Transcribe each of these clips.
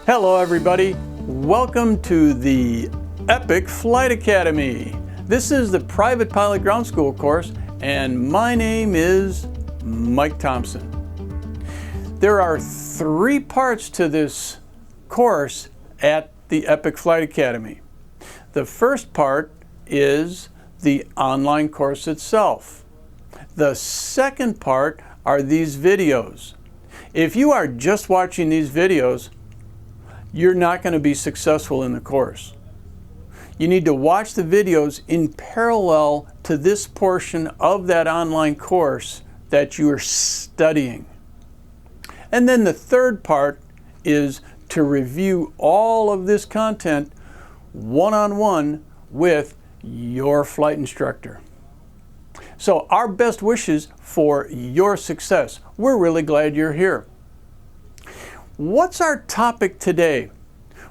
Hello everybody, welcome to the Epic Flight Academy. This is the private pilot ground school course and my name is Mike Thompson. There are 3 parts to this course at the Epic Flight Academy. The first part is the online course itself. The second part are these videos. If you are just watching these videos, you're not going to be successful in the course. You need to watch the videos in parallel to this portion of that online course that you are studying. And then the third part is to review all of this content one-on-one with your flight instructor. So our best wishes for your success. We're really glad you're here. What's our topic today?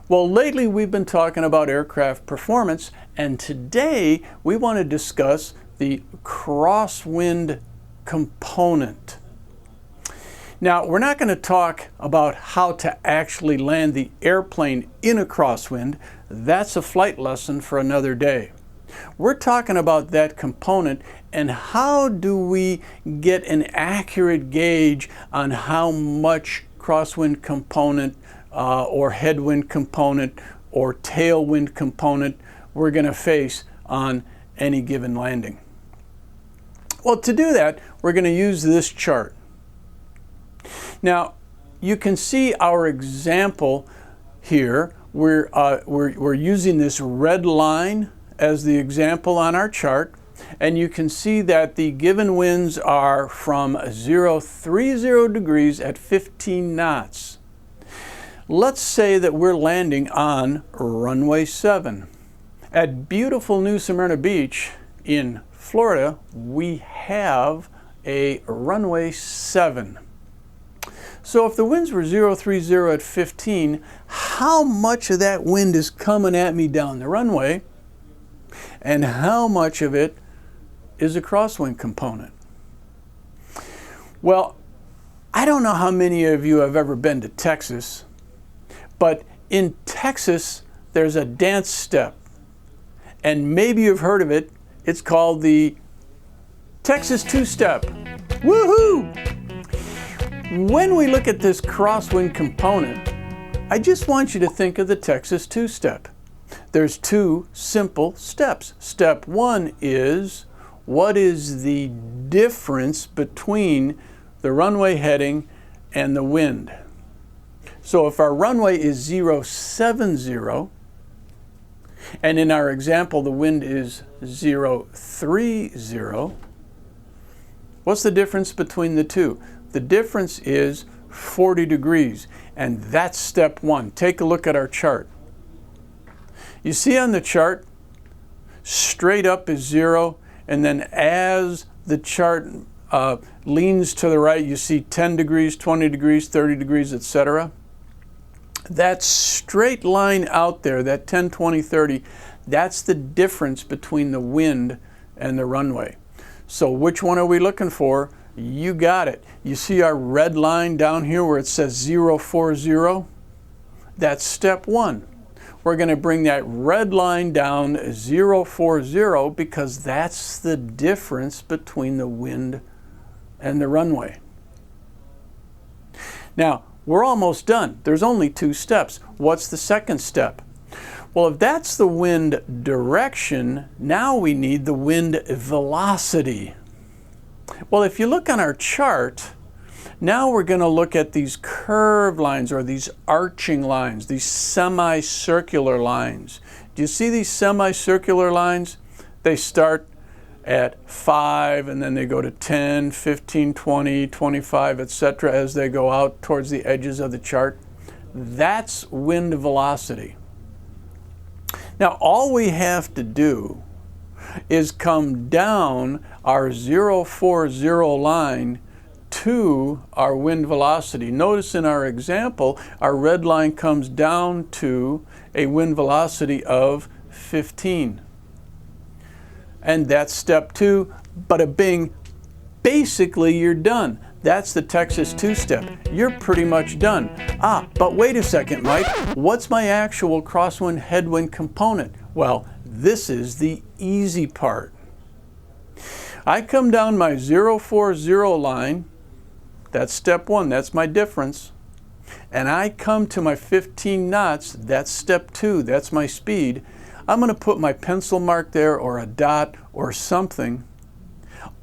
Well, lately we've been talking about aircraft performance, and today we want to discuss the crosswind component. Now, we're not going to talk about how to actually land the airplane in a crosswind. That's a flight lesson for another day. We're talking about that component and how do we get an accurate gauge on how much crosswind component or headwind component or tailwind component we're going to face on any given landing. Well, to do that, we're going to use this chart. Now, you can see our example here. We're using this red line as the example on our chart, and you can see that the given winds are from 030 degrees at 15 knots. Let's say that we're landing on runway 7. At beautiful New Smyrna Beach in Florida, we have a runway 7. So if the winds were 030 at 15, how much of that wind is coming at me down the runway? And how much of it is a crosswind component? Well, I don't know how many of you have ever been to Texas, but in Texas there's a dance step, and maybe you've heard of it. It's called the Texas two-step. Woohoo! When we look at this crosswind component, I just want you to think of the Texas two-step. There's 2 simple steps. Step 1 is, what is the difference between the runway heading and the wind? So if our runway is 070, and in our example the wind is 030, what's the difference between the 2? The difference is 40 degrees, and that's step 1. Take a look at our chart. You see on the chart, straight up is 0, and then as the chart leans to the right, you see 10 degrees, 20 degrees, 30 degrees, etc. That straight line out there, that 10, 20, 30, that's the difference between the wind and the runway. So which one are we looking for? You got it. You see our red line down here where it says 040? That's step 1. We're going to bring that red line down 040 because that's the difference between the wind and the runway. Now, we're almost done. There's only 2 steps. What's the second step? Well, if that's the wind direction, now we need the wind velocity. Well, if you look on our chart, now we're going to look at these curved lines or these arching lines, these semicircular lines. Do you see these semicircular lines? They start at 5 and then they go to 10, 15, 20, 25, etc. as they go out towards the edges of the chart. That's wind velocity. Now all we have to do is come down our 040 line to our wind velocity. Notice in our example, our red line comes down to a wind velocity of 15. And that's step 2, bada bing, basically you're done. That's the Texas two-step. You're pretty much done. But wait a second, Mike. What's my actual crosswind headwind component? Well, this is the easy part. I come down my 040 line. That's step 1. That's my difference. And I come to my 15 knots. That's step 2. That's my speed. I'm going to put my pencil mark there or a dot or something.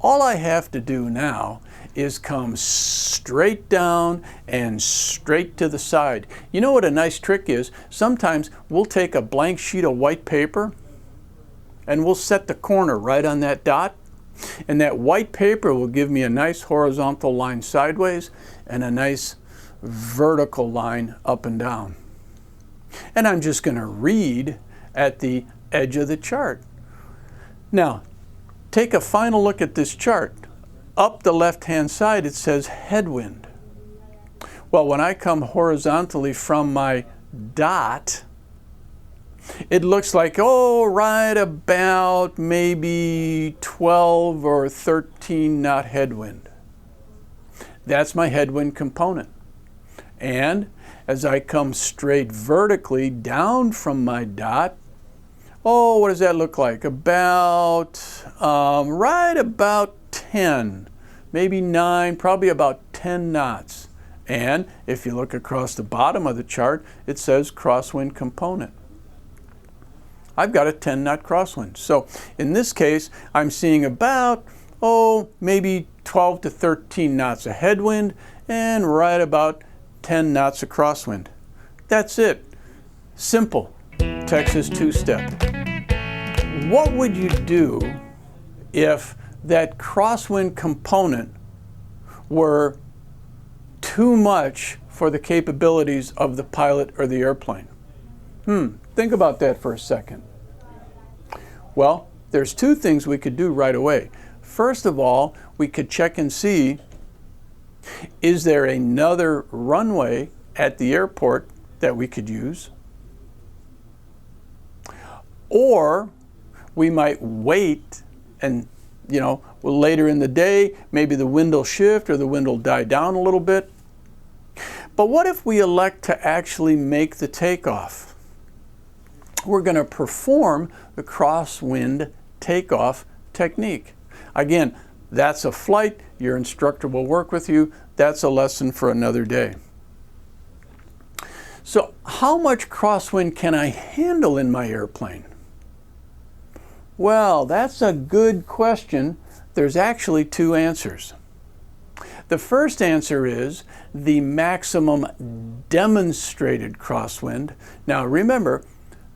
All I have to do now is come straight down and straight to the side. You know what a nice trick is? Sometimes we'll take a blank sheet of white paper and we'll set the corner right on that dot, and that white paper will give me a nice horizontal line sideways and a nice vertical line up and down. And I'm just going to read at the edge of the chart. Now, take a final look at this chart. Up the left-hand side, it says headwind. Well, when I come horizontally from my dot, it looks like, right about maybe 12 or 13 knot headwind. That's my headwind component. And as I come straight vertically down from my dot, what does that look like? Right about 10, maybe 9, probably about 10 knots. And if you look across the bottom of the chart, it says crosswind component. I've got a 10 knot crosswind. So in this case, I'm seeing about, maybe 12 to 13 knots of headwind and right about 10 knots of crosswind. That's it. Simple. Texas two-step. What would you do if that crosswind component were too much for the capabilities of the pilot or the airplane? Think about that for a second. Well, there's 2 things we could do right away. First of all, we could check and see, is there another runway at the airport that we could use? Or we might wait and, later in the day, maybe the wind will shift or the wind will die down a little bit. But what if we elect to actually make the takeoff? We're going to perform the crosswind takeoff technique. Again, that's a flight. Your instructor will work with you. That's a lesson for another day. So how much crosswind can I handle in my airplane? Well, that's a good question. There's actually 2 answers. The first answer is the maximum demonstrated crosswind. Now remember,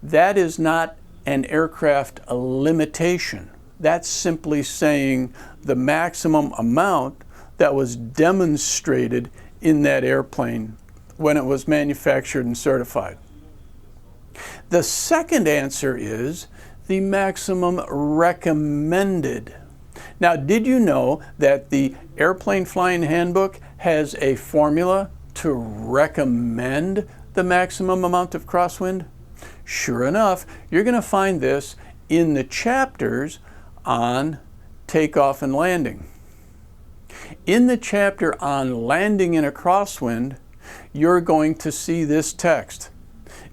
that is not an aircraft limitation. That's simply saying the maximum amount that was demonstrated in that airplane when it was manufactured and certified. The second answer is the maximum recommended. Now, did you know that the Airplane Flying Handbook has a formula to recommend the maximum amount of crosswind? Sure enough, you're going to find this in the chapters on takeoff and landing. In the chapter on landing in a crosswind, you're going to see this text.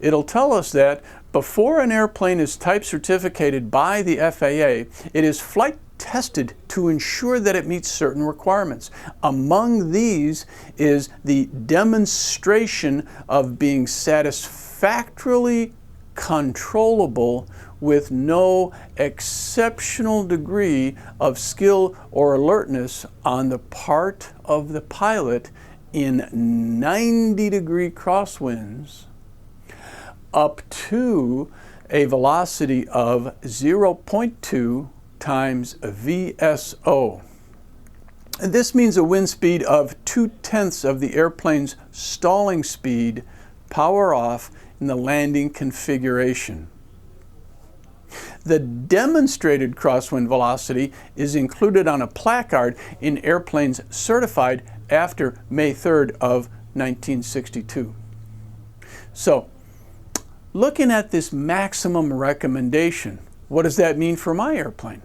It'll tell us that before an airplane is type certificated by the FAA, it is flight tested to ensure that it meets certain requirements. Among these is the demonstration of being satisfactorily controllable with no exceptional degree of skill or alertness on the part of the pilot in 90-degree crosswinds up to a velocity of 0.2 times VSO. And this means a wind speed of 2/10 of the airplane's stalling speed, power off, in the landing configuration. The demonstrated crosswind velocity is included on a placard in airplanes certified after May 3rd of 1962. So, looking at this maximum recommendation, what does that mean for my airplane?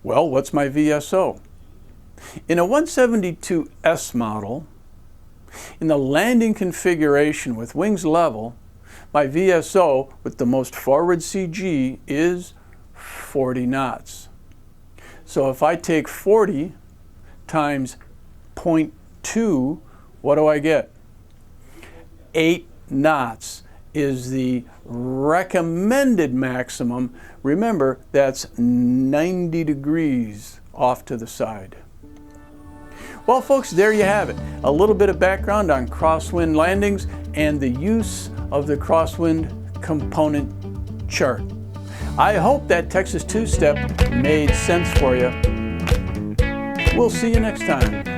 Well, what's my VSO? In a 172S model, in the landing configuration with wings level, my VSO with the most forward CG is 40 knots. So if I take 40 times 0.2, what do I get? 8 knots is the recommended maximum. Remember, that's 90 degrees off to the side. Well, folks, there you have it. A little bit of background on crosswind landings and the use of the Crosswind Component Chart. I hope that Texas two-step made sense for you. We'll see you next time.